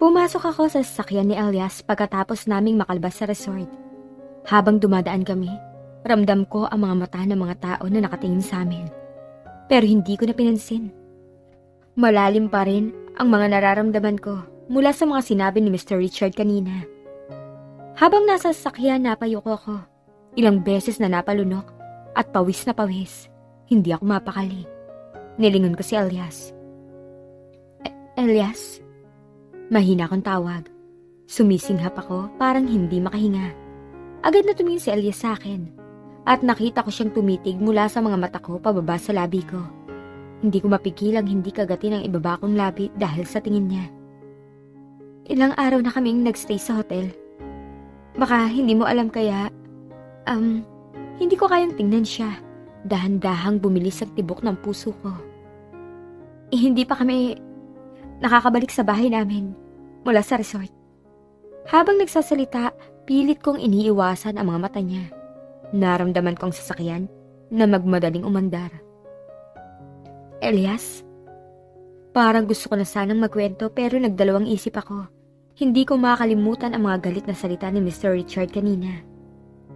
Pumasok ako sa sasakyan ni Elias pagkatapos naming makalabas sa resort. Habang dumadaan kami, ramdam ko ang mga mata ng mga tao na nakatingin sa amin. Pero hindi ko na pinansin. Malalim pa rin ang mga nararamdaman ko mula sa mga sinabi ni Mr. Richard kanina. Habang nasa sasakyan, napayuko ako. Ilang beses na napalunok at pawis na pawis. Hindi ako mapakali. Nilingon ko si Elias. Elias? Mahina akong tawag. Sumisinghap ako parang hindi makahinga. Agad na tumingin si Elias sa akin. At nakita ko siyang tumitig mula sa mga mata ko pababa sa labi ko. Hindi ko mapigilang hindi kagatin ang ibaba kong labi dahil sa tingin niya. Ilang araw na kaming nagstay sa hotel. Baka hindi mo alam kaya, hindi ko kayang tingnan siya. Dahan-dahang bumilis ang tibok ng puso ko. Hindi pa kami nakakabalik sa bahay namin mula sa resort. Habang nagsasalita, pilit kong iniiwasan ang mga mata niya. Naramdaman kong sasakyan na magmadaling umandar. Elias? Parang gusto ko na sanang magkwento pero nagdalawang isip ako. Hindi ko makakalimutan ang mga galit na salita ni Mr. Richard kanina.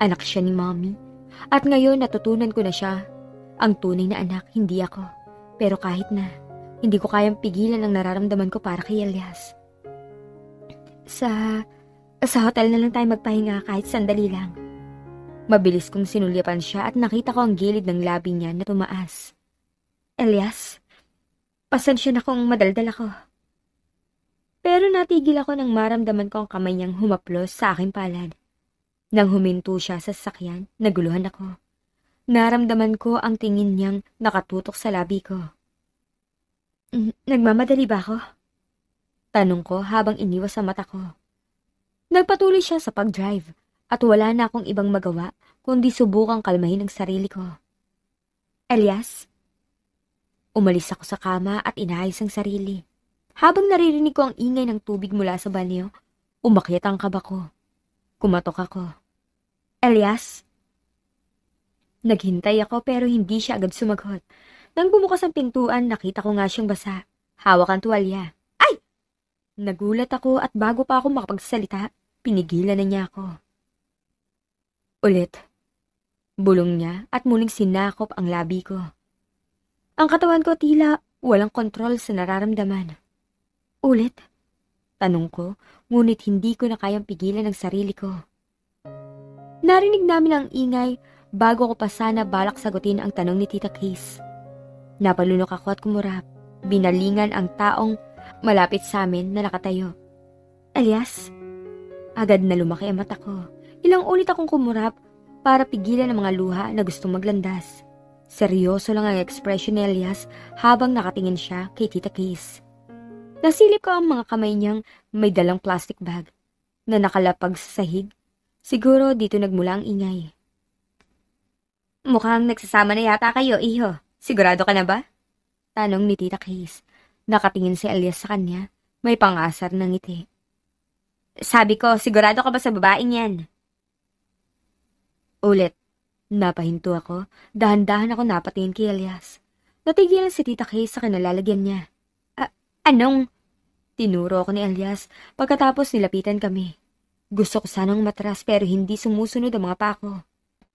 Anak siya ni Mommy. At ngayon natutunan ko na siya. Ang tunay na anak, hindi ako. Pero kahit na, hindi ko kayang pigilan ang nararamdaman ko para kay Elias. Sa hotel na lang tayo magpahinga kahit sandali lang. Mabilis kong sinulyapan siya at nakita ko ang gilid ng labi niya na tumaas. Elias, pasensya na kung madaldal ako. Pero natigil ako nang maramdaman ko ang kamay niyang humaplos sa aking palad. Nang huminto siya sa sasakyan, naguluhan ako. Naramdaman ko ang tingin niyang nakatutok sa labi ko. Nagmamadali ba ako? Tanong ko habang iniwas sa mata ko. Nagpatuloy siya sa pag-drive at wala na akong ibang magawa kundi subukang kalmahin ang sarili ko. Elias? Umalis ako sa kama at inayos ang sarili. Habang naririnig ko ang ingay ng tubig mula sa banyo, umakyat ang kaba ko. Kumatok ako. Elias? Naghintay ako pero hindi siya agad sumagot. Nang bumukas ang pintuan, nakita ko nga siyang basa. Hawak ang tuwalya. Ay! Nagulat ako at bago pa ako makapagsalita, pinigilan na niya ako. Ulit. Bulong niya at muling sinakop ang labi ko. Ang katawan ko tila walang kontrol sa nararamdaman. Ulit? Tanong ko, ngunit hindi ko na kayang pigilan ang sarili ko. Narinig namin ang ingay bago ko pa sana balak sagutin ang tanong ni Tita Case. Napalunok ako at kumurap. Binalingan ang taong malapit sa amin na nakatayo. Elias? Agad na lumaki ang mata ko. Ilang ulit akong kumurap para pigilan ang mga luha na gustong maglandas. Seryoso lang ang ekspresyon ni Elias habang nakatingin siya kay Tita Case. Nasilip ko ang mga kamay niyang may dalang plastic bag na nakalapag sa sahig. Siguro dito nagmula ang ingay. Mukhang nagsasama na yata kayo, iho. Sigurado ka na ba? Tanong ni Tita Case. Nakatingin si Elias sa kanya. May pangasar na ngiti. Sabi ko, sigurado ka ba sa babaeng yan? Ulit. Napahinto ako. Dahan-dahan ako napatingin kay Elias. Natigilan si Tita Case sa kinalalagyan niya. Anong? Tinuro ako ni Elias pagkatapos nilapitan kami. Gusto ko sanang matras pero hindi sumusunod ang mga pako.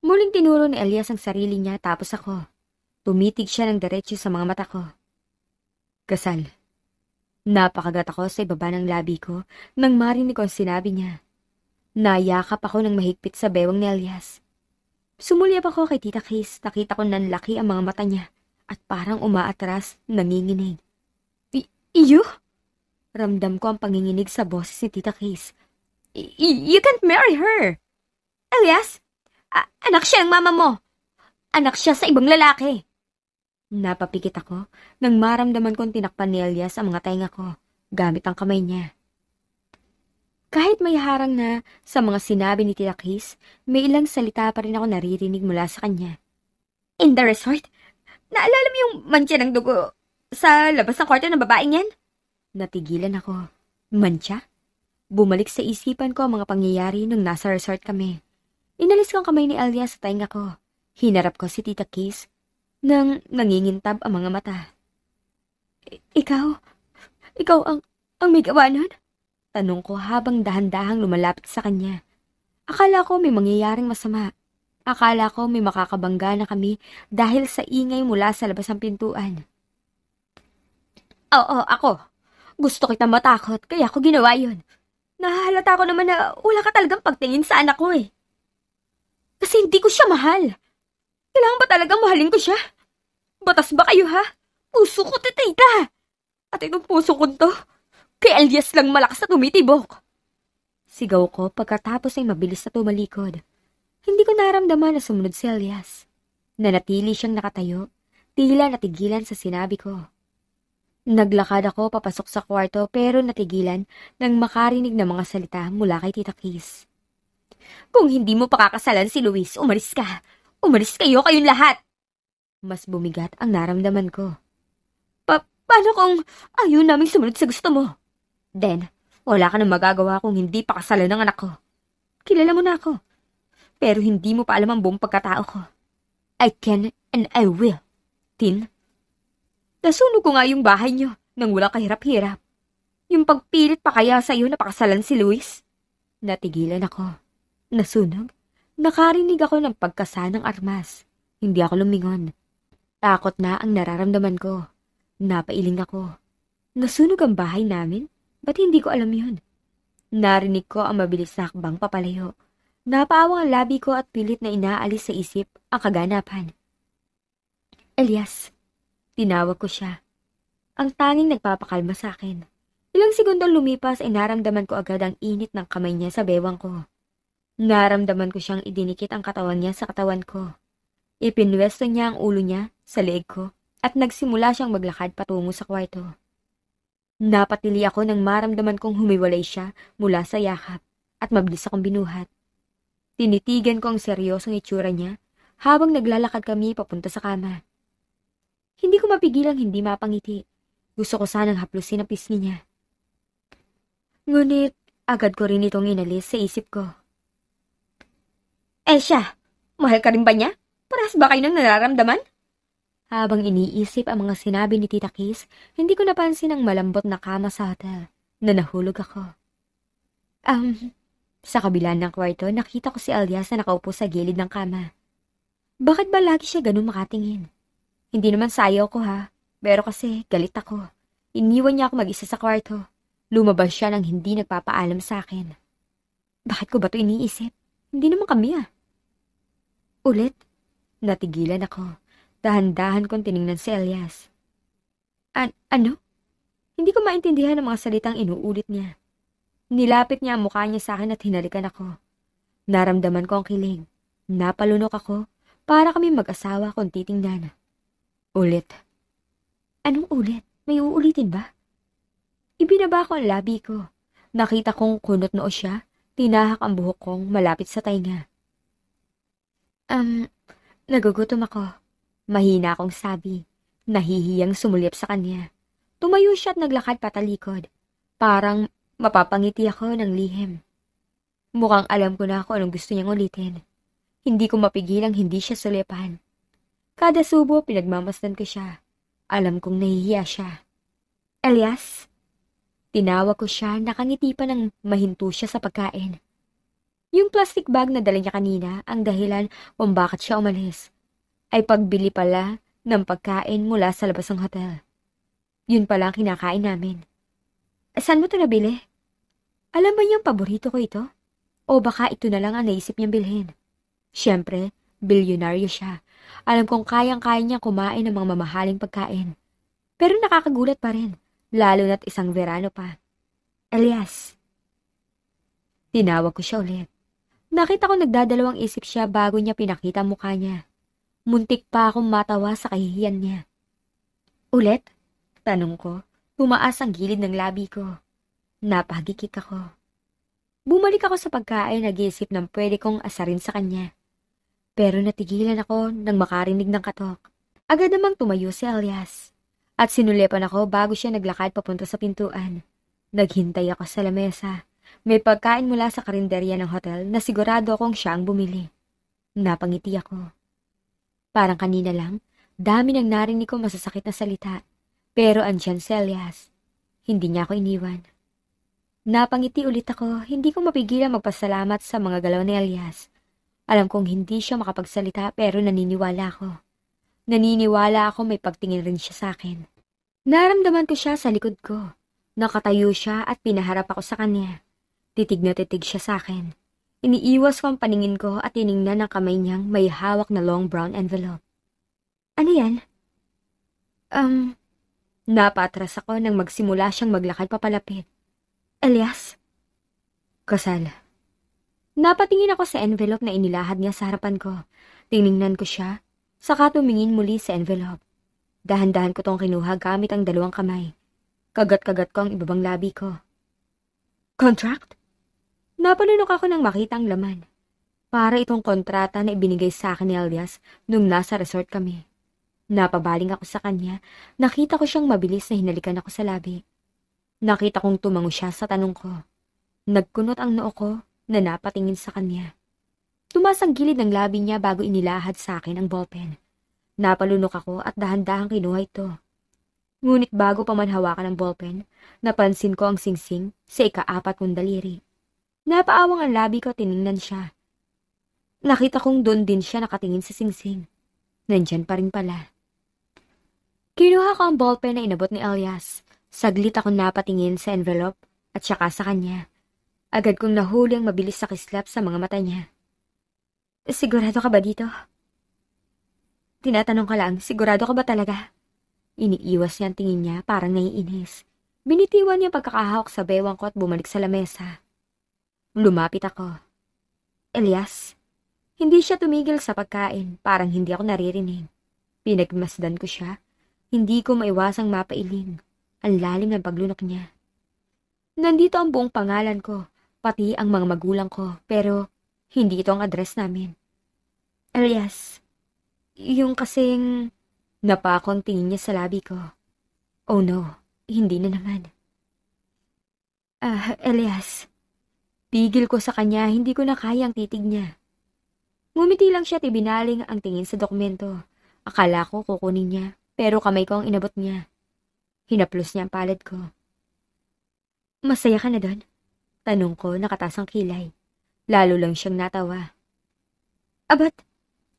Muling tinuro ni Elias ang sarili niya tapos ako. Tumitig siya ng diretso sa mga mata ko. Kasal. Napakagat ako sa ibaba ng labi ko nang marinig ko ang sinabi niya. Nayakap ako ng mahigpit sa bewang ni Elias. Sumulyap ako kay Tita Case. Nakita ko nanlaki ang mga mata niya at parang umaatras, nanginginig. Iyo? Ramdam ko ang panginginig sa boses ni Tita Case. You can't marry her. Elias, anak siya ng mama mo. Anak siya sa ibang lalaki. Napapikit ako nang maramdaman kong tinakpan ni Elias ang mga tainga ko gamit ang kamay niya. Kahit may harang na sa mga sinabi ni Tita Case, may ilang salita pa rin ako naririnig mula sa kanya. In the resort, naalala mo yung mantsa ng dugo sa labas ng kwarto ng babaeng yan? Natigilan ako. Mantsa? Bumalik sa isipan ko ang mga pangyayari nung nasa resort kami. Inalis ko ang kamay ni Elias sa tainga ko. Hinarap ko si Tita Case nang nangingintab ang mga mata. Ikaw ang may gawa nun? Tanong ko habang dahan-dahang lumalapit sa kanya. Akala ko may mangyayaring masama. Akala ko may makakabangga na kami dahil sa ingay mula sa labas ng pintuan. Oo, ako. Gusto kita matakot, kaya ako ginawa yun. Nahahalata ko naman na wala ka talagang pagtingin sa anak ko eh. Kasi hindi ko siya mahal. Kailangan ba talagang mahalin ko siya? Batas ba kayo ha? Puso ko titita. At itong puso ko to, kay Elias lang malakas na tumitibok. Sigaw ko pagkatapos ay mabilis na tumalikod. Hindi ko naramdaman na sumunod si Elias. Nanatili siyang nakatayo, tila natigilan sa sinabi ko. Naglakad ako papasok sa kwarto pero natigilan nang makarinig ng mga salita mula kay Tita Kiss. Kung hindi mo pakakasalan si Luis, umalis ka. Umalis kayong lahat. Mas bumigat ang naramdaman ko. Paano kung ayaw naming sumunod sa gusto mo? Then, wala ka nang magagawa kung hindi pakasalan ng anak ko. Kilala mo na ako. Pero hindi mo pa alam ang buong pagkatao ko. I can and I will. Tin? Nasunog ko nga yung bahay niyo nang wala kahirap-hirap. Yung pagpilit pa kaya sa'yo na pakasalan si Luis? Natigilan ako. Nasunog? Nakarinig ako ng pagkasa ng armas. Hindi ako lumingon. Takot na ang nararamdaman ko. Napailing ako. Nasunog ang bahay namin? Ba't hindi ko alam yun? Narinig ko ang mabilis na hakbang papalayo. Napaawang ang labi ko at pilit na inaalis sa isip ang kaganapan. Elias. Tinawag ko siya. Ang tanging nagpapakalma sa akin. Ilang segundong lumipas ay naramdaman ko agad ang init ng kamay niya sa bewang ko. Naramdaman ko siyang idinikit ang katawan niya sa katawan ko. Ipinwesto niya ang ulo niya sa leeg ko at nagsimula siyang maglakad patungo sa kwarto. Napatili ako nang maramdaman kong humiwalay siya mula sa yakap at mabilis akong binuhat. Tinitigan ko ang seryosong itsura niya habang naglalakad kami papunta sa kama. Hindi ko mapigilang hindi mapangiti. Gusto ko sanang haplusin ang pisngi niya. Ngunit, agad ko rin itong inalis sa isip ko. Siya, mahal ka rin ba niya? Parehas ba kayo nang nararamdaman? Habang iniisip ang mga sinabi ni Tita Kiss, hindi ko napansin ang malambot na kama sa hotel na nahulog ako. Sa kabila ng kwarto, nakita ko si Elias na nakaupo sa gilid ng kama. Bakit ba lagi siya ganun makatingin? Hindi naman sayaw ko ha, pero kasi galit ako. Iniwan niya ako mag-isa sa kwarto. Lumabas siya nang hindi nagpapaalam sa akin. Bakit ko ba ito iniisip? Hindi naman kami Ulit, natigilan ako. Dahan-dahan kong tiningnan si Elias. Ano? Hindi ko maintindihan ang mga salitang inuulit niya. Nilapit niya ang mukha niya sa akin at hinalikan ako. Naramdaman ko ang kilig. Napalunok ako para kami mag-asawa kung titingnan. Ulit. Anong ulit? May uulitin ba? Ibinaba ko ang labi ko. Nakita kong kunot noo siya, tinahak ang buhok kong malapit sa tainga. Nagugutom ako. Mahina akong sabi. Nahihiyang sumulip sa kanya. Tumayo siya at naglakad patalikod. Parang mapapangiti ako ng lihim. Mukhang alam ko na kung anong gusto niyang ulitin. Hindi ko mapigilang hindi siya sulipan. Kada subo, pinagmamasdan ko siya. Alam kong nahihiya siya. Elias? Tinawag ko siya, nakangiti pa ng mahinto siya sa pagkain. Yung plastic bag na dala niya kanina, ang dahilan kung bakit siya umalis, ay pagbili pala ng pagkain mula sa labas ng hotel. Yun pala ang kinakain namin. Saan mo ito nabili? Alam ba niyang paborito ko ito? O baka ito na lang ang naisip niyang bilhin? Siyempre, bilyonaryo siya. Alam kong kayang-kaya niya kumain ng mga mamahaling pagkain. Pero nakakagulat pa rin, lalo na't isang verano pa. Elias. Tinawag ko siya ulit. Nakita ko nagdadalawang isip siya bago niya pinakita ang mukha niya. Muntik pa akong matawa sa kahihiyan niya. Ulit? Tanong ko. Tumaas ang gilid ng labi ko. Napahagikik ako. Bumalik ako sa pagkain, nag-iisip ng pwede kong asarin sa kanya. Pero natigilan ako nang makarinig ng katok. Agad namang tumayo si Elias. At sinulipan ako bago siya naglakad papunta sa pintuan. Naghintay ako sa lamesa. May pagkain mula sa karinderya ng hotel na sigurado akong siya ang bumili. Napangiti ako. Parang kanina lang, dami nang narinig ko masasakit na salita. Pero andyan si Elias. Hindi niya ako iniwan. Napangiti ulit ako, hindi ko mapigilan magpasalamat sa mga galaw ni Elias. Alam kong hindi siya makapagsalita pero naniniwala ako. Naniniwala ako may pagtingin rin siya sa akin. Naramdaman ko siya sa likod ko. Nakatayo siya at pinaharap ako sa kanya. Titig na titig siya sa akin. Iniiwas ko ang paningin ko at tiningnan ng kamay niyang may hawak na long brown envelope. Ano yan? Napatras ako nang magsimula siyang maglakad papalapit. Elias? Kasal. Napatingin ako sa envelope na inilahad niya sa harapan ko. Tiningnan ko siya, saka tumingin muli sa envelope. Dahan-dahan ko tong kinuha gamit ang dalawang kamay. Kagat-kagat ko ang ibabang labi ko. Contract? Napalunok ako nang makita ang laman. Para itong kontrata na ibinigay sa akin ni Elias nung nasa resort kami. Napabaling ako sa kanya, nakita ko siyang mabilis na hinalikan ako sa labi. Nakita kong tumango siya sa tanong ko. Nagkunot ang noo ko na napatingin sa kanya. Tumas ang gilid ng labi niya bago inilahad sa akin ang ballpen. Napalunok ako at dahan-dahang kinuha ito. Ngunit bago pa man hawakan ang ballpen, napansin ko ang singsing sa ika-4 kong daliri. Napaawang ang labi ko, tiningnan siya. Nakita kong doon din siya nakatingin sa singsing. Nandyan pa rin pala. Kinuha ko ang ballpen na inabot ni Elias. Saglit akong napatingin sa envelope at saka sa kanya. Agad kong nahuli ang mabilis sa kislap sa mga mata niya. Sigurado ka ba dito? Tinatanong ka lang, sigurado ka ba talaga? Iniiwas niya ang tingin niya, parang naiinis. Binitiwan niya pagkakahawak sa bewang ko at bumalik sa lamesa. Lumapit ako. Elias? Hindi siya tumigil sa pagkain, parang hindi ako naririnig. Pinagmasdan ko siya. Hindi ko maiwasang mapailing. Ang lalim ng paglunok niya. Nandito ang buong pangalan ko, pati ang mga magulang ko, pero hindi ito ang address namin. Elias, yung kasing... Napako ang tingin niya sa labi ko. Oh no, hindi na naman. Elias. Pigil ko sa kanya, hindi ko na kaya ang titig niya. Ngumiti lang siya at ibinaling ang tingin sa dokumento. Akala ko kukunin niya, pero kamay ko ang inabot niya. Hinaplos niya ang palad ko. Masaya ka na doon? Tanong ko, nakatas ang kilay. Lalo lang siyang natawa. Abat,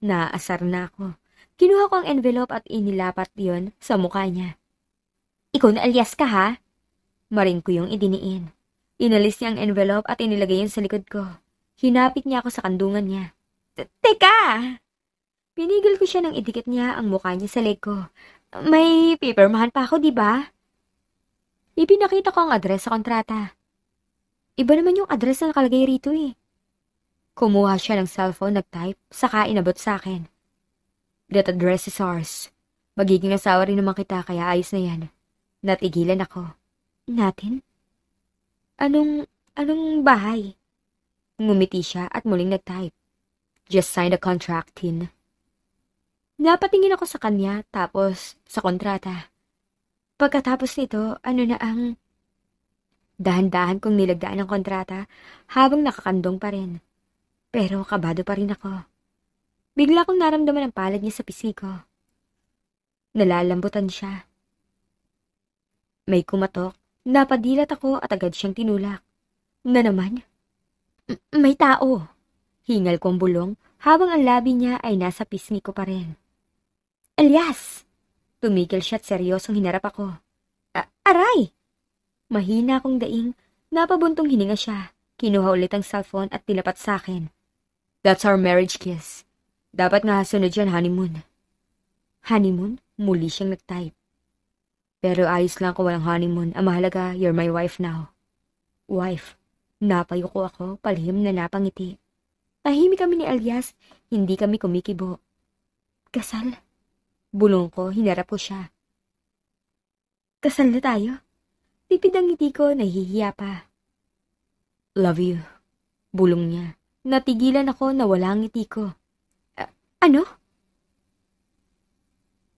naaasar na ako. Kinuha ko ang envelope at inilapat yon sa mukha niya. Ikaw na Elias ka ha? Maring ko yung idiniin. Inalis niya ang envelope at inilagay yun sa likod ko. Hinapit niya ako sa kandungan niya. Teka! Pinigil ko siya nang idikit niya ang mukha niya sa leg ko. May papermahan pa ako, di ba? Ipinakita ko ang address sa kontrata. Iba naman yung address na nakalagay rito eh. Kumuha siya ng cellphone, nag-type, saka inabot sa akin. That address is ours. Magiging asawa rin naman kita, kaya ayos na yan. Natigilan ako. Natin? Anong bahay? Ngumiti siya at muling nag-type. Just sign the contract, Tin. Napatingin ako sa kanya, tapos sa kontrata. Pagkatapos nito, ano na ang... Dahan-dahan kong nilagdaan ang kontrata habang nakakandong pa rin. Pero kabado pa rin ako. Bigla kong naramdaman ang palad niya sa pisngi ko. Nalalambutan siya. May kumatok, napadilat ako at agad siyang tinulak. Na naman? May tao. Hingal ko ang bulong habang ang labi niya ay nasa pisngi ko pa rin. Elias! Tumigil siya at seryosong hinarap ako. Aray! Mahina akong daing, napabuntong hininga siya. Kinuha ulit ang cellphone at tinapat sa akin. That's our marriage kiss. Dapat nga sunod yan, honeymoon. Honeymoon? Muli siyang nag-type. Pero ayos lang kung walang honeymoon. Ang mahalaga, you're my wife now. Wife? Napayuko ako, palihim na napangiti. Tahimik kami ni Elias, hindi kami kumikibo. Kasal? Bulong ko, hinarap ko siya. Kasal na tayo? Tipid ang ngiti ko, nahihiya pa. Love you. Bulong niya. Natigilan ako na wala ang ngiti ko. Ano?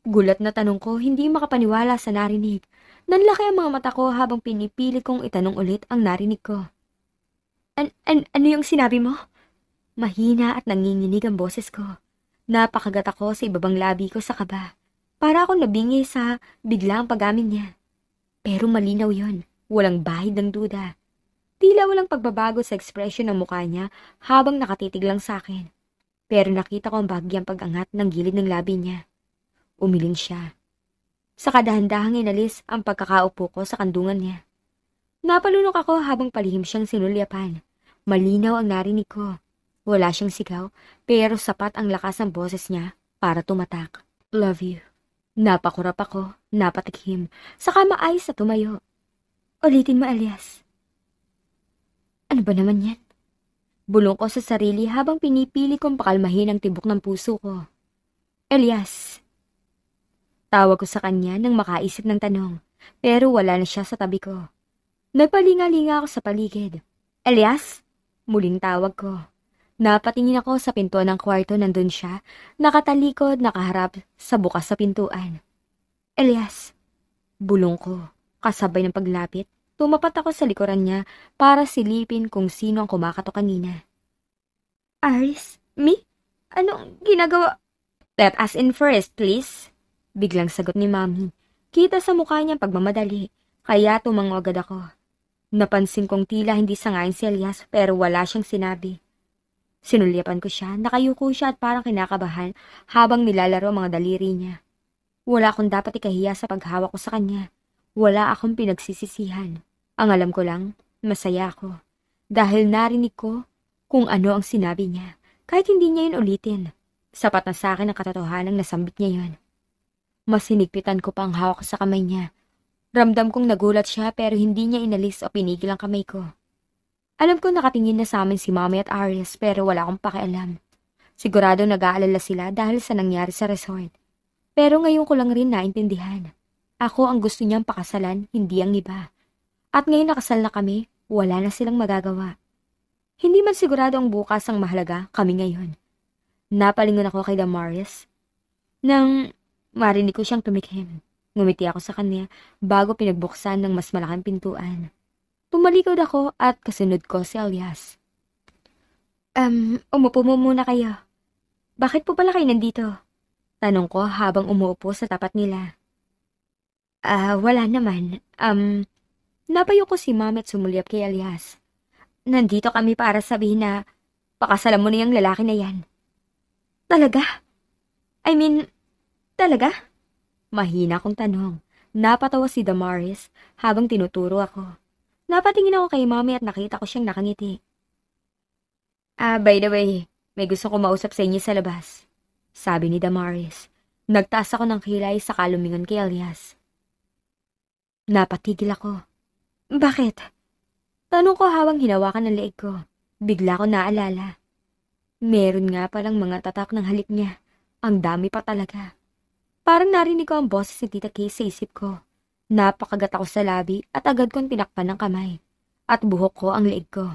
Gulat na tanong ko, hindi makapaniwala sa narinig. Nanlaki ang mga mata ko habang pinipilit kong itanong ulit ang narinig ko. Ano yung sinabi mo? Mahina at nanginginig ang boses ko. Napakagat ako sa ibabang labi ko sa kaba. Para akong nabingi sa biglang pag-amin niya. Pero malinaw yon, walang bahid ng duda. Tila walang pagbabago sa ekspresyon ng mukha niya habang nakatitig lang sa akin. Pero nakita ko ang bahagyang pag-angat ng gilid ng labi niya. Umiling siya. Sa kadahan-dahang inalis ang pagkakaupo ko sa kandungan niya. Napalunok ako habang palihim siyang sinulyapan. Malinaw ang narinig ko. Wala siyang sigaw, pero sapat ang lakas ng boses niya para tumatak. Love you. Napakurap ako, napatikhim, saka maayos na tumayo. Ulitin mo, Elias. Ano ba naman yan? Bulong ko sa sarili habang pinipili kong pakalmahin ang tibok ng puso ko. Elias. Tawag ko sa kanya nang makaisip ng tanong, pero wala na siya sa tabi ko. Nagpalinga-linga ako sa paligid. Elias? Muling tawag ko. Napatingin ako sa pintuan ng kwarto, nandun siya, nakatalikod, nakaharap sa bukas sa pintuan. Elias. Bulong ko, kasabay ng paglapit. Tumapat ako sa likuran niya para silipin kung sino ang kumakato kanina. Aris? Me? Anong ginagawa? Let us in first, please. Biglang sagot ni Mami. Kita sa mukha niya pagmamadali, kaya tumango agad ako. Napansin kong tila hindi sangayon si Elias pero wala siyang sinabi. Sinulyapan ko siya, nakayuko siya at parang kinakabahan habang nilalaro ang mga daliri niya. Wala akong dapat ikahiya sa paghawak ko sa kanya. Wala akong pinagsisisihan. Ang alam ko lang, masaya ako. Dahil narinig ko kung ano ang sinabi niya, kahit hindi niya yun ulitin. Sapat na sa akin ang katotohanang nasambit niya yun. Mas hinigpitan ko pa ang hawak sa kamay niya. Ramdam kong nagulat siya pero hindi niya inalis o pinigil ang kamay ko. Alam ko nakatingin na sa amin si Mami at Aries pero wala akong pakialam. Sigurado nag-aalala sila dahil sa nangyari sa resort. Pero ngayon ko lang rin naintindihan. Ako ang gusto niyang pakasalan, hindi ang iba. At ngayon nakasal na kami, wala na silang magagawa. Hindi man sigurado ang bukas ang mahalaga, kami ngayon. Napalingon ako kay Damaris. Nang marinig ko siyang tumikhim. Ngumiti ako sa kanya bago pinagbuksan ng mas malaking pintuan. Tumalikod ako at kasunod ko si Elias. Umupo mo muna kayo. Bakit po pala kayo nandito? Tanong ko habang umuupo sa tapat nila. Wala naman. Napayo ko si Mami at sumulyap kay Elias. Nandito kami para sabihin na pakasalan mo na yung lalaki na yan. Talaga? Talaga? Mahina kong tanong. Napatawa si Damaris habang tinuturo ako. Napatingin ako kay Mami at nakita ko siyang nakangiti. By the way, may gusto ko mausap sa inyo sa labas. Sabi ni Damaris. Nagtaas ako ng kilay sa kalumingon kay Elias. Napatigil ako. Bakit? Tanong ko habang hinawakan ng leeg ko. Bigla ko naalala. Meron nga palang mga tatak ng halik niya. Ang dami pa talaga. Parang narinig ko ang boses ni Tita Kay sa isip ko. Napakagat ako sa labi at agad kong tinakpan ng kamay. At buhok ko ang leeg ko.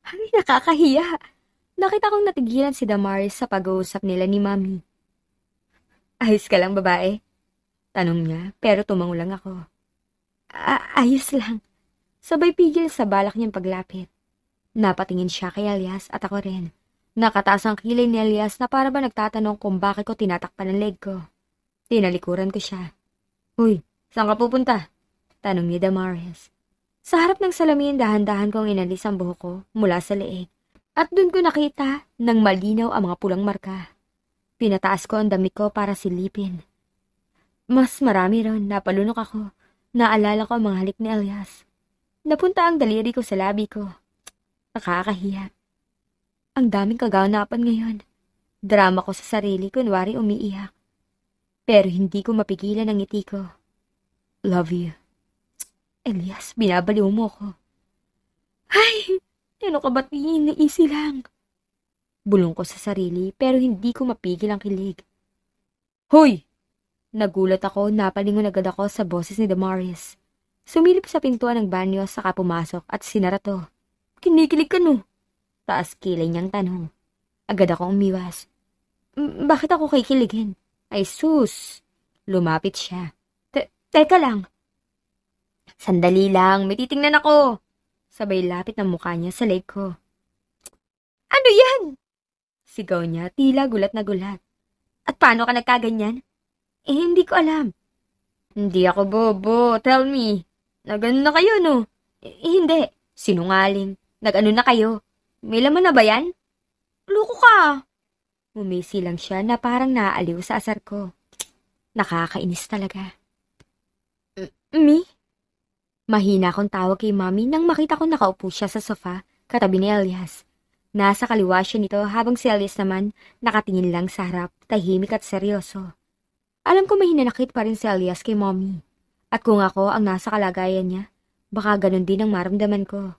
Ay, nakakahiya. Nakita kong natigilan si Damaris sa pag-uusap nila ni Mami. Ayos ka lang, babae? Tanong niya, pero tumango lang ako. Ayos lang. Sabay pigil sa balak niyang paglapit. Napatingin siya kay Elias at ako rin. Nakataas ang kilay ni Elias na para ba nagtatanong kung bakit ko tinatakpan ang leg ko. Tinalikuran ko siya. Uy, saan ka pupunta? Tanong ni Damaris. Sa harap ng salamin, dahan-dahan kong inalis ang buhok ko mula sa leeg. At dun ko nakita ng malinaw ang mga pulang marka. Pinataas ko ang damit ko para silipin. Mas marami ron, napalunok ako. Naalala ko ang mga halik ni Elias. Napunta ang daliri ko sa labi ko. Nakakahiya. Ang daming kaganapan ngayon. Drama ko sa sarili, kunwari umiiyak. Pero hindi ko mapigilan ang ngiti ko. Love you. Elias, binabaliw mo ko. Ay, ano ka ba't easy lang? Bulong ko sa sarili pero hindi ko mapigil ang kilig. Hoy! Nagulat ako, napalingon agad ako sa boses ni Damaris. Sumilip sa pintuan ng banyo saka pumasok at sinara to. Kinikilig ka no? Taas kilay niyang tanong. Agad akong umiwas. Bakit ako kikiligin? Ay sus! Lumapit siya. Teka lang. Sandali lang, may titingnan ako. Sabay lapit ng mukha niya sa leg ko. Ano yan? Sigaw niya, tila gulat na gulat. At paano ka nagkaganyan? Hindi ko alam. Hindi ako bobo, tell me. Na ganun na kayo, no? Hindi. Sinungaling. Nag-ano na kayo? May laman na ba yan? Loko ka! Umisi lang siya na parang naaaliw sa asar ko. Nakakainis talaga. Me? Mahina akong tawag kay Mommy nang makita ko nakaupo siya sa sofa katabi ni Elias. Nasa kaliwa siya nito habang si Elias naman nakatingin lang sa harap, tahimik at seryoso. Alam ko may hinanakit pa rin si Elias kay Mommy. At kung ako ang nasa kalagayan niya, baka ganun din ang maramdaman ko.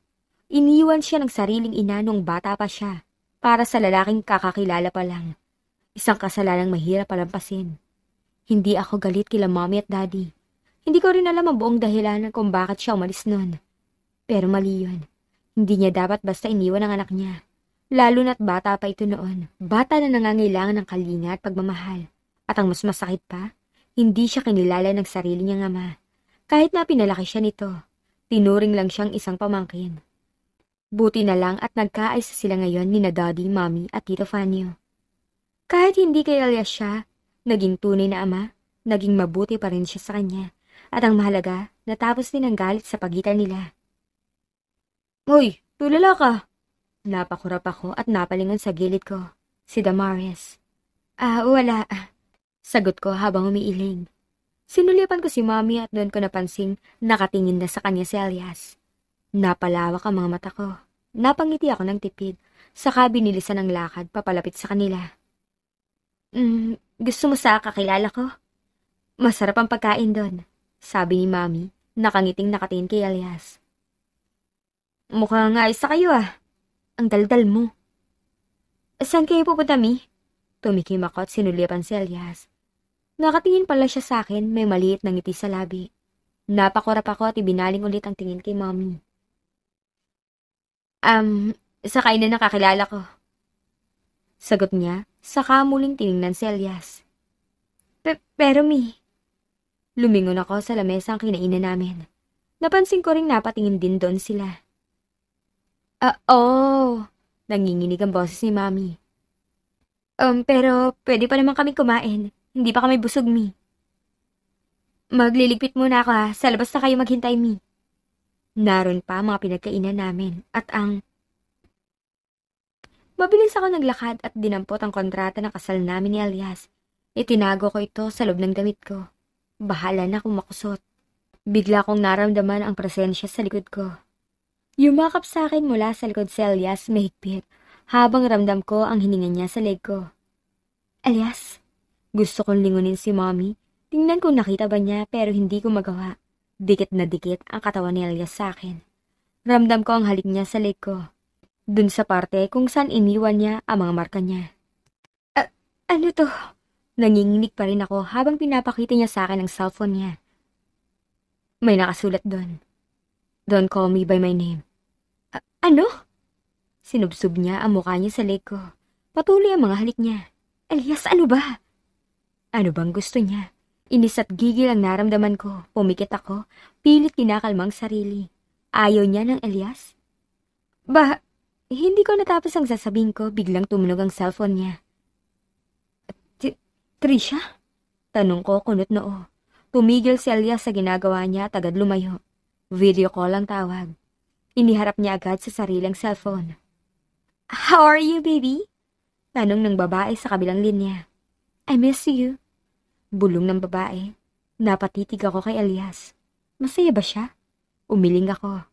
Iniwan siya ng sariling ina nung bata pa siya, para sa lalaking kakakilala pa lang. Isang kasalanang mahirap palampasin. Hindi ako galit kila Mommy at Daddy. Hindi ko rin alam ang buong dahilan kung bakit siya umalis nun. Pero mali yun. Hindi niya dapat basta iniwan ang anak niya. Lalo na't bata pa ito noon. Bata na nangangailangan ng kalinga at pagmamahal. At ang mas masakit pa, hindi siya kinilala ng sarili niyang ama. Kahit na pinalaki siya nito, tinuring lang siyang isang pamangkin. Buti na lang at nagkaayos sila ngayon ni na Daddy, Mommy at Tito Fanyo. Kahit hindi kay Elias siya, naging tunay na ama, naging mabuti pa rin siya sa kanya. At ang mahalaga, natapos din ang galit sa pagitan nila. Hoy, tulala ka! Napakurap ako at napalingon sa gilid ko. Si Damaris. Wala. Sagot ko habang umiiling. Sinulipan ko si Mommy at doon ko napansing nakatingin na sa kanya si Elias. Napalawak ang mga mata ko. Napangiti ako ng tipid. Saka binilisan ng lakad papalapit sa kanila. Gusto mo sa kakilala ko? Masarap ang pagkain doon, sabi ni Mommy, nakangiting nakatingin kay Elias. Mukhang ayos sa kayo Ang daldal mo. Saan kayo pupunta, Mi? Tumikim ako at sinulipan si Elias. Nakatingin pala siya sa akin, may maliit na ngiti sa labi. Napakurap ako at ibinaling ulit ang tingin kay Mommy. Sa kainan na kakilala ko. Sagot niya, saka muling tiningnan si Elias. Pero Mi, lumingon ako sa lamesa ang kinainan namin. Napansin ko ring napatingin din doon sila. Nanginginig ang boses ni Mommy. Pero pwede pa naman kami kumain. Hindi pa kami busog, Mi. Magliligpit muna ako sa labas na kayo maghintay, Mi. Naroon pa mga pinagkainan namin at Mabilis ako naglakad at dinampot ang kontrata ng kasal namin ni Elias. Itinago ko ito sa loob ng damit ko. Bahala na kung makusot. Bigla kong naramdaman ang presensya sa likod ko. Yumakap sa akin mula sa likod si Elias mahigpit habang ramdam ko ang hininga niya sa leg ko. Elias, gusto kong lingunin si Mommy. Tingnan kung nakita ba niya pero hindi ko magawa. Dikit na dikit ang katawan ni Elias sa akin. Ramdam ko ang halik niya sa leg ko. Dun sa parte kung saan iniwan niya ang mga marka niya. Ano to? Nanginginig pa rin ako habang pinapakita niya sa akin ang cellphone niya. May nakasulat doon. Don't call me by my name. Ano? Sinubsob niya ang mukha niya sa leg ko. Patuloy ang mga halik niya. Elias, ano ba? Ano bang gusto niya? Inis at gigil ang naramdaman ko. Pumikit ako, pilit kinakalmang sarili. Ayaw niya ng Elias? Hindi ko natapos ang sasabihin ko, biglang tumunog ang cellphone niya. Trisha? Tanong ko kunot noo. Tumigil si Elias sa ginagawa niya at agad lumayo. Video call ang tawag. Iniharap niya agad sa sariling cellphone. How are you, baby? Tanong ng babae sa kabilang linya. I miss you. Bulong ng babae. Napatitig ako kay Elias. Masaya ba siya? Umiling ako.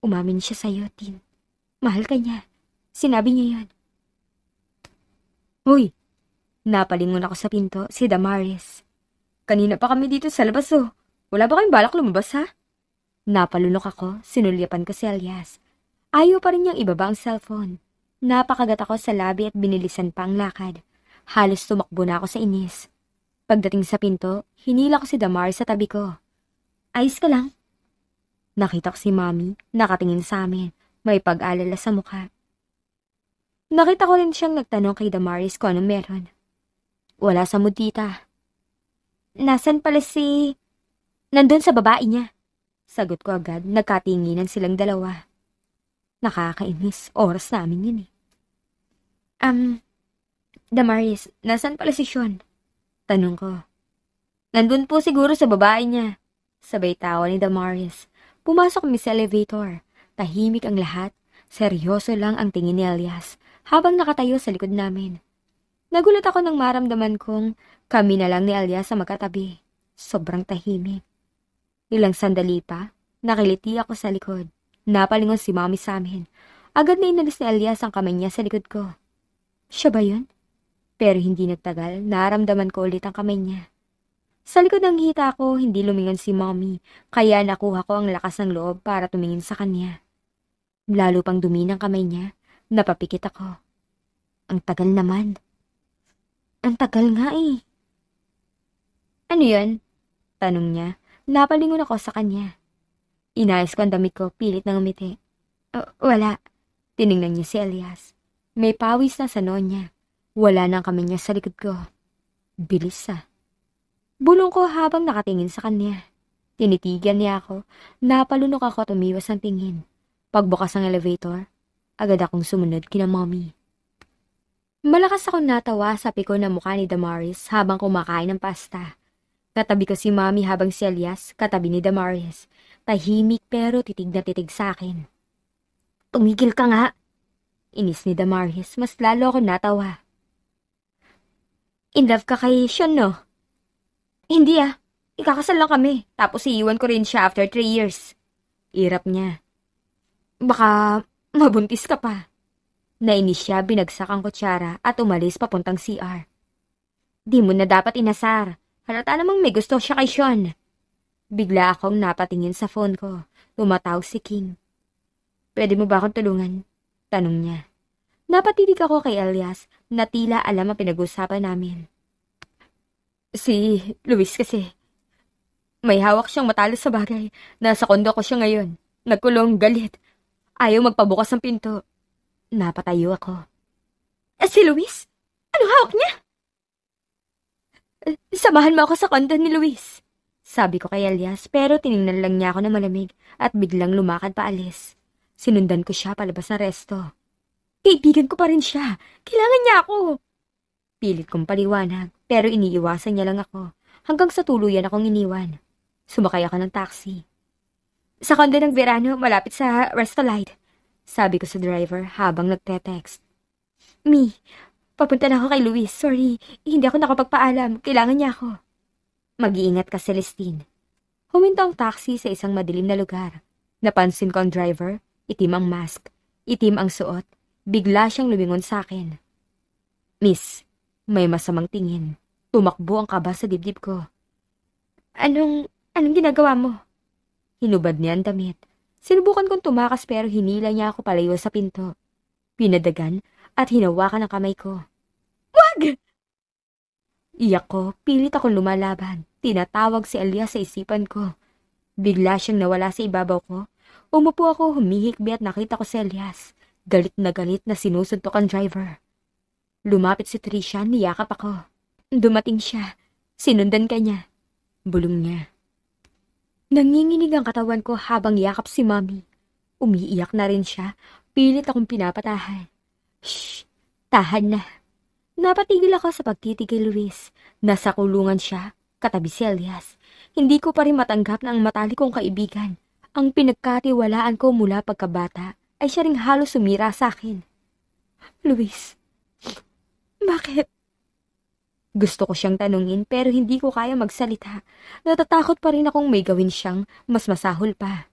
Umamin siya sa'yo, Tin. Mahal ka niya. Sinabi niya yan. Hoy! Napalingon ako sa pinto, si Damaris. Kanina pa kami dito sa labas Wala ba kayong balak lumabas Napalunok ako, sinulyapan ko si Elias. Ayaw pa rin niyang ibaba ang cellphone. Napakagat ako sa labi at binilisan pa ang lakad. Halos tumakbo na ako sa inis. Pagdating sa pinto, hinila ko si Damaris sa tabi ko. Ayos ka lang? Nakita ko si Mommy, nakatingin sa amin. May pag-alala sa mukha. Nakita ko rin siyang nagtanong kay Damaris kung anong meron. Wala sa mood, tita. Nasaan pala si... Nandun sa babae niya. Sagot ko agad, nagkatinginan silang dalawa. Nakakainis, oras namin yun Damaris, nasaan pala si Sean? Tanong ko. Nandun po siguro sa babae niya. Sabay tawa ni Damaris. Pumasok kami sa elevator. Tahimik ang lahat. Seryoso lang ang tingin ni Elias habang nakatayo sa likod namin. Nagulat ako nang maramdaman kong kami na lang ni Elias sa magkatabi. Sobrang tahimik. Ilang sandali pa, nakiliti ako sa likod. Napalingon si Mommy sa amin. Agad na inalis ni Elias ang kamay niya sa likod ko. Siya ba yun? Pero hindi nagtagal, naramdaman ko ulit ang kamay niya. Sa likod ng hita ko, hindi lumingon si Mommy, kaya nakuha ko ang lakas ng loob para tumingin sa kanya. Lalo pang dumi ng kamay niya, napapikit ako. Ang tagal naman. Ang tagal nga eh. Ano yun? Tanong niya. Napalingon ako sa kanya. Inayos ko ang damit ko, pilit na ngumiti. Wala. Tiningnan niya si Elias. May pawis na sa noo niya. Wala nang kamay niya sa likod ko. Bilis ah. Bulong ko habang nakatingin sa kanya. Tinitigan niya ako. Napalunok ako at umiwas ng tingin. Pagbukas ng elevator, agad akong sumunod kina Mommy. Malakas akong natawa sa piko na mukha ni Damaris habang kumakain ng pasta. Katabi ko si Mommy habang si Elias katabi ni Damaris. Tahimik pero titig na titig sa akin. Tumigil ka nga! Inis ni Damaris, mas lalo ako natawa. In love ka kay Sean, no? Hindi ah, ikakasal lang kami, tapos iiwan ko rin siya after 3 years. Irap niya. Baka mabuntis ka pa. Nainis siya, binagsak ang kutsara at umalis papuntang CR. Di mo na dapat inasar. Halata namang may gusto siya kay Sean. Bigla akong napatingin sa phone ko. Tumatawag si King. Pwede mo ba akong tulungan? Tanong niya. Napatitig ako kay Elias na tila alam ang pinag-usapan namin. Si Luis kasi. May hawak siyang matalas sa bagay. Nasa kondo ko siya ngayon. Nagkulong, galit. Ayaw magpabukas ng pinto. Napatayo ako. Si Luis? Anong hawak niya? Samahan mo ako sa kondo ni Luis. Sabi ko kay Elias pero tiningnan lang niya ako na malamig at biglang lumakad paalis. Sinundan ko siya palabas ng resto. Kaibigan ko pa rin siya. Kailangan niya ako. Pilit kong paliwanag pero iniiwasan niya lang ako hanggang sa tuluyan akong iniwan. Sumakay ako ng taxi. Sa kondo ng Verano, malapit sa Restolite. Sabi ko sa driver habang nagte-text. Mi, papunta na ako kay Luis. Sorry, hindi ako nakapagpaalam. Kailangan niya ako. Mag-iingat ka, Celestine. Huminto ang taxi sa isang madilim na lugar. Napansin ko ang driver, itim ang mask, itim ang suot. Bigla siyang lumingon sa akin. Miss, may masamang tingin. Tumakbo ang kaba sa dibdib ko. Anong ginagawa mo? Hinubad niya ang damit. Sinubukan kong tumakas pero hinila niya ako palayo sa pinto. Pinadagan at hinawakan ang kamay ko. Wag! Iyak ko, pilit akong lumalaban. Tinatawag si Elias sa isipan ko. Bigla siyang nawala sa ibabaw ko. Umupo ako, humihikbi at nakita ko si Elias. Galit na sinusuntok ang driver. Lumapit si Trisha, niyakap ako. Dumating siya. Sinundan ka niya. Bulong niya. Nanginginig ang katawan ko habang yakap si Mommy. Umiiyak na rin siya. Pilit akong pinapatahan. Shh! Tahan na. Napatigil ako sa pagtitig kay Luis. Nasa kulungan siya, katabi si Elias. Hindi ko pa rin matanggap na ang matalik kong kaibigan. Ang pinagkatiwalaan ko mula pagkabata ay siya ring halos sumira sa akin. Luis, bakit? Gusto ko siyang tanungin pero hindi ko kaya magsalita. Natatakot pa rin akong may gawin siyang mas masahol pa.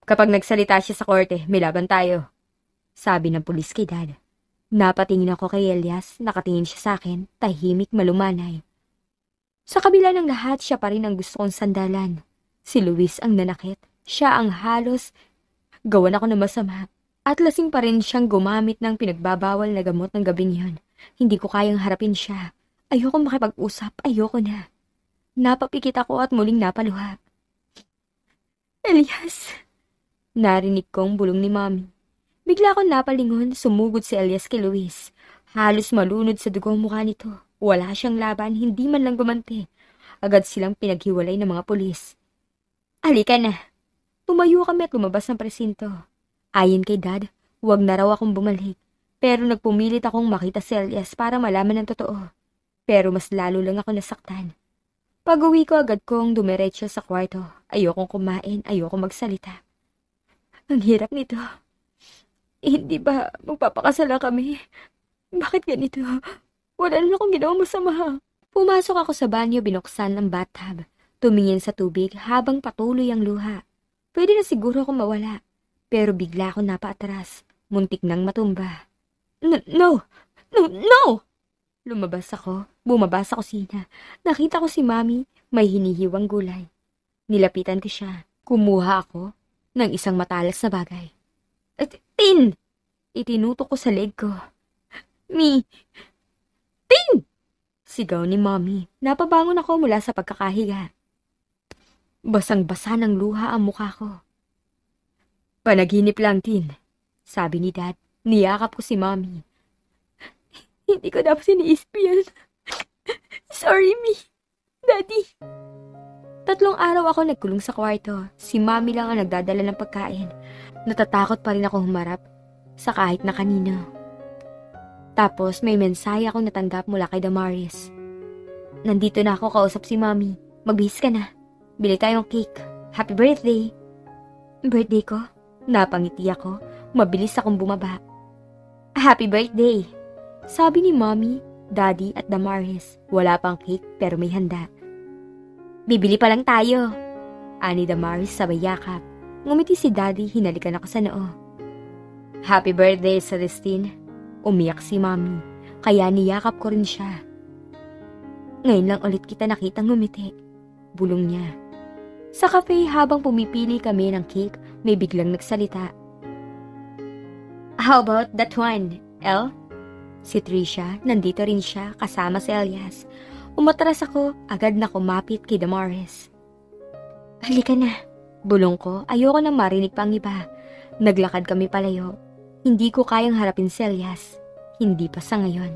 Kapag nagsalita siya sa korte, may laban tayo. Sabi ng pulis kay Dad. Napatingin ako kay Elias, nakatingin siya sa akin, tahimik malumanay. Sa kabila ng lahat, siya pa rin ang gusto kong sandalan. Si Luis ang nanakit. Siya ang halos gawan ako ng masama. At lasing pa rin siyang gumamit ng pinagbabawal na gamot ng gabing yon. Hindi ko kayang harapin siya. Ayoko makipag-usap, ayoko na. Napapikit ako at muling napaluha. Elias! Narinig kong bulong ni Mommy. Bigla akong napalingon, sumugod si Elias kay Luis. Halos malunod sa dugong mukha nito. Wala siyang laban, hindi man lang gumanti. Agad silang pinaghiwalay ng mga pulis. Halika na. Tumayo kami at lumabas ng presinto. Ayon kay Dad, huwag na raw akong bumalik. Pero nagpumilit akong makita si Elias para malaman ng totoo. Pero mas lalo lang ako nasaktan. Pag-uwi ko agad kong dumiretso sa kwarto. Ayokong kumain, ayokong magsalita. Ang hirap nito. Hindi ba magpapakasala kami? Bakit ganito? Wala naman akong ginawang masama. Pumasok ako sa banyo, binuksan ang bathtub. Tumingin sa tubig habang patuloy ang luha. Pwede na siguro akong mawala. Pero bigla ako napaatras. Muntik nang matumba. No! No! No! Lumabas ako. Bumaba sa kusina. Nakita ko si Mami. May hinihiwang gulay. Nilapitan ko siya. Kumuha ako ng isang matalas na bagay. Tin! Itinutok ko sa leg ko. Tin! Sigaw ni Mommy. Napabangon ako mula sa pagkakahiga. Basang-basa ng luha ang mukha ko. Panaginip lang, Tin. Sabi ni Dad. Niyakap ko si Mommy. Hindi ko dapat iniisip yan. Sorry, Mi. Daddy. 3 araw ako nagkulong sa kwarto. Si Mommy lang ang nagdadala ng pagkain. Natatakot pa rin ako humarap sa kahit na kanino. Tapos may mensahe akong natanggap mula kay Damaris. Nandito na ako, kausap si Mommy. Magbihis ka na. Bili tayong cake. Happy birthday. Birthday ko? Napangiti ako. Mabilis akong bumaba. Happy birthday. Sabi ni Mommy, Daddy at Damaris. Wala pang cake pero may handa. Bibili pa lang tayo. Ani Damaris sabay yakap. Ngumiti si Daddy, hinalikan ako sa noo. Happy birthday, Celestine. Umiyak si Mommy, kaya niyakap ko rin siya. Ngayon lang ulit kita nakita ngumiti. Bulong niya. Sa cafe habang pumipili kami ng cake, may biglang nagsalita. How about that one, El? Si Trisha, nandito rin siya kasama si Elias. Umatras ako, agad na kumapit kay Damaris. Halika na. Bulong ko, ayoko nang marinig pang iba. Naglakad kami palayo. Hindi ko kayang harapin si Elias. Hindi pa sa ngayon.